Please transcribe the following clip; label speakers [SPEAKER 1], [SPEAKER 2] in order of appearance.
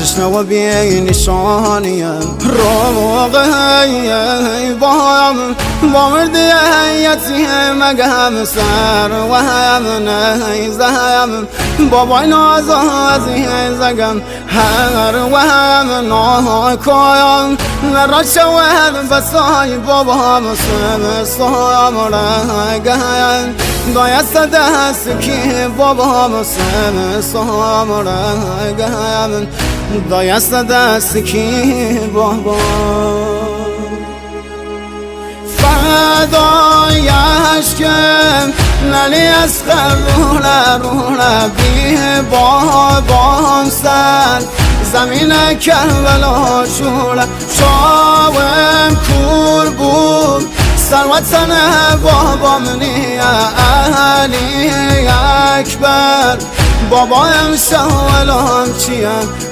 [SPEAKER 1] تشنه و بی نشانیم روغی با مردی یتیم مگم سر و هم نیزم بابای نازازی زگم هر و هم ناکایم را شود بسای بابا مسلم سام رگم دایست دست کی بابا مسلم سام رگم دایست دست کی بابا فدایش کم نلی از رونا بی بابام سر زمین کربلا شوله شاوم کور بود سروتن بابام نیا علی اکبر بابایم شاولام چیم